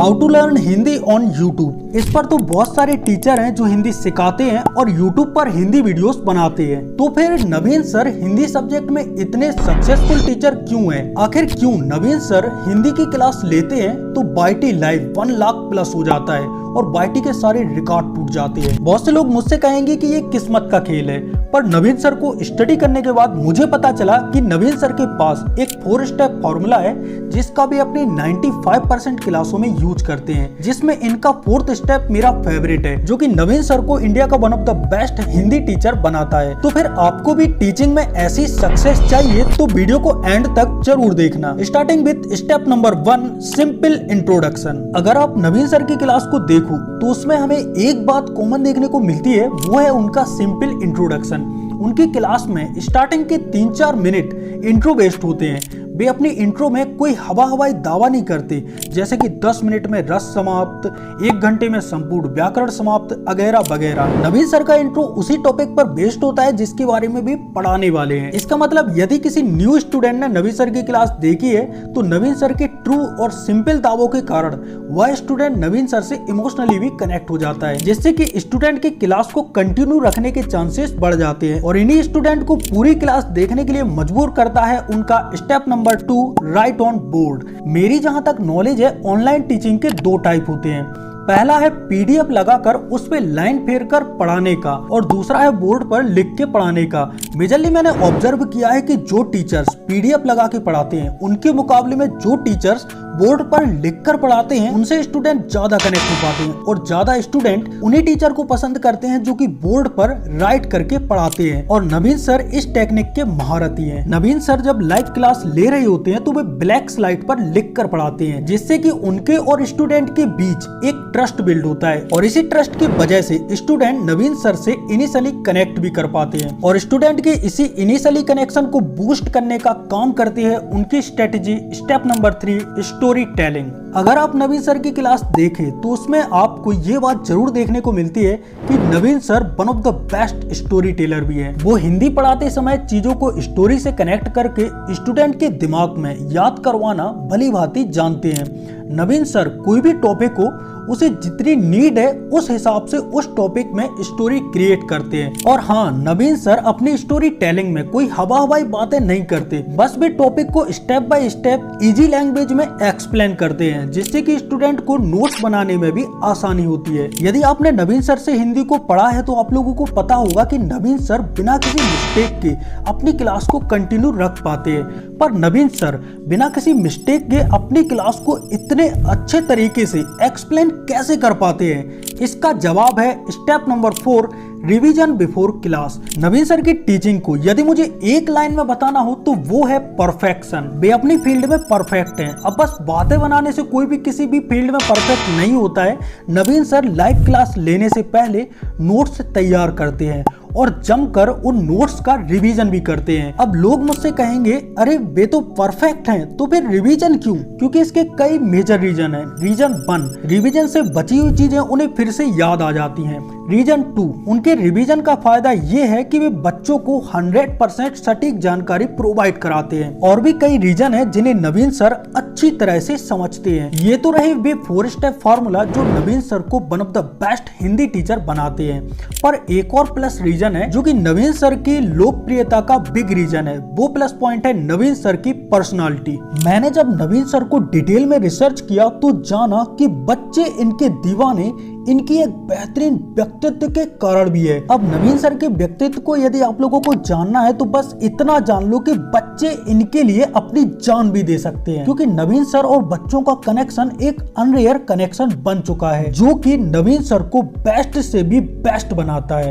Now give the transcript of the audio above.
How to learn Hindi on YouTube. इस पर तो बहुत सारे टीचर हैं जो हिंदी सिखाते हैं और यूट्यूब पर हिंदी वीडियोस बनाते हैं। तो फिर नवीन सर हिंदी सब्जेक्ट में इतने सक्सेसफुल टीचर क्यों हैं? आखिर क्यों नवीन सर हिंदी की क्लास लेते हैं तो बाईटी लाइव 1 लाख प्लस हो जाता है और बाईटी के सारे रिकॉर्ड टूट जाते हैं। बहुत से लोग मुझसे कहेंगे कि ये किस्मत का खेल है, पर नवीन सर को स्टडी करने के बाद मुझे पता चला कि नवीन सर के पास एक 4 स्टेप फॉर्मूला है जिसका भी अपनी 95% क्लासों में यूज करते हैं, जिसमें इनका 4th स्टेप मेरा फेवरेट है, जो कि नवीन सर को इंडिया का one of the best Hindi teacher बनाता है। तो फिर आपको भी टीचिंग में ऐसी सक्सेस चाहिए तो वीडियो को एंड तक जरूर देखना। Starting with step number 1, simple introduction. अगर आप नवीन सर की क्लास को देखो तो उसमें हमें एक बात कॉमन देखने को मिलती है, वो है उनका सिंपल इंट्रोडक्शन। उनकी क्लास में स्टार्टिंग के 3-4 मिनट इंट्रो बेस्ड होते हैं। वे अपनी इंट्रो में कोई हवाई दावा नहीं करते, जैसे कि 10 मिनट में रस समाप्त, 1 घंटे में संपूर्ण व्याकरण समाप्त, वगैरह वगैरह। नवीन सर का इंट्रो उसी टॉपिक पर बेस्ड होता है जिसके बारे में भी पढ़ाने वाले हैं। इसका मतलब यदि किसी न्यू स्टूडेंट ने नवीन सर की क्लास देखी है तो नवीन सर के ट्रू और सिंपल दावों के कारण वह स्टूडेंट नवीन सर से इमोशनली भी कनेक्ट हो जाता है, जिससे कि स्टूडेंट की क्लास को कंटिन्यू रखने के चांसेस बढ़ जाते हैं और इन्हीं स्टूडेंट को पूरी क्लास देखने के लिए मजबूर करता है उनका step number 2, right on board. मेरी जहां तक नॉलेज है, ऑनलाइन टीचिंग के 2 टाइप होते हैं। पहला है पीडीएफ लगाकर उस पे लाइन फेर कर पढ़ाने का, और दूसरा है बोर्ड पर लिख के पढ़ाने का। मेजरली मैंने ऑब्जर्व किया है कि जो टीचर्स पीडीएफ लगा के पढ़ाते हैं उनके मुकाबले में जो टीचर्स बोर्ड पर लिखकर पढ़ाते हैं उनसे स्टूडेंट ज्यादा कनेक्ट हो पाते हैं, और ज्यादा स्टूडेंट उन्हीं टीचर को पसंद करते हैं जो कि बोर्ड पर राइट करके पढ़ाते हैं। और नवीन सर इस टेक्निक के महारथी हैं। नवीन सर जब लाइव क्लास ले रहे होते हैं तो वे ब्लैक स्लाइड पर लिख कर पढ़ाते हैं, जिससे कि उनके और स्टूडेंट के बीच एक ट्रस्ट बिल्ड होता है, और इसी ट्रस्ट की वजह से स्टूडेंट नवीन सर से इनिशियली कनेक्ट भी कर पाते हैं। और स्टूडेंट के इसी इनिशियली कनेक्शन को बूस्ट करने का काम करती है उनकी strategy step number 3, story telling. अगर आप नवीन सर की क्लास देखें तो उसमें आपको ये बात जरूर देखने को मिलती है कि Naveen sir one of the best storyteller भी है। वो हिंदी पढ़ाते समय चीजों को स्टोरी से कनेक्ट करके स्टूडेंट के दिमाग में याद करवाना भली भांति जानते हैं। नवीन सर कोई भी टॉपिक हो उसे जितनी नीड है उस हिसाब से उस टॉपिक में स्टोरी क्रिएट करते हैं। और हाँ, नवीन सर अपनी स्टोरी टेलिंग में कोई हवाई बातें नहीं करते, बस वे टॉपिक को step by step easy language में एक्सप्लेन करते हैं, जिससे कि स्टूडेंट को नोट्स बनाने में भी आसानी होती है। यदि आपने नवीन सर से हिंदी को पढ़ा है तो आप लोगों को पता होगा कि नवीन सर बिना किसी मिस्टेक के अपनी क्लास को कंटिन्यू रख पाते हैं। पर नवीन सर बिना किसी मिस्टेक के अपनी क्लास को इतने अच्छे तरीके से एक्सप्लेन कैसे कर पाते हैं? इसका जवाब है step number 4, revision before class. Naveen sir की टीचिंग को यदि मुझे एक लाइन में बताना हो तो वो है परफेक्शन। वे अपनी फील्ड में परफेक्ट हैं। अब बस बातें बनाने से कोई भी किसी भी फील्ड में परफेक्ट नहीं होता है। नवीन सर लाइव क्लास लेने से पहले नोट्स तैयार करते हैं और जमकर उन नोट्स का रिवीजन भी करते हैं। अब लोग मुझसे कहेंगे, अरे वे तो परफेक्ट हैं तो फिर रिवीजन क्यों? क्योंकि इसके कई मेजर रीजन हैं। रीजन 1, रिवीजन से बची हुई चीजें उन्हें फिर से याद आ जाती हैं। रीजन 2, उनके रिवीजन का फायदा ये है कि वे बच्चों को 100% सटीक जानकारी प्रोवाइड कराते हैं। और भी कई रीजन है जिन्हें नवीन सर अच्छी तरह से समझते हैं। ये तो रहे वे 4 स्टेप फार्मूला जो नवीन सर को one of the best Hindi teacher बनाते हैं। पर एक और प्लस रीजन है जो कि नवीन सर की लोकप्रियता का बिग रीजन है। वो प्लस पॉइंट है नवीन सर की पर्सनालिटी। मैंने जब नवीन सर को डिटेल में रिसर्च किया तो जाना कि बच्चे इनके दीवाने इनकी एक बेहतरीन व्यक्तित्व के कारण भी है। अब नवीन सर के व्यक्तित्व को यदि आप लोगों को जानना है तो बस इतना जान लो कि बच्चे इनके लिए अपनी जान भी दे सकते हैं, क्योंकि नवीन सर और बच्चों का कनेक्शन एक अनरेयर कनेक्शन बन चुका है, जो कि नवीन सर को बेस्ट से भी बेस्ट बनाता है।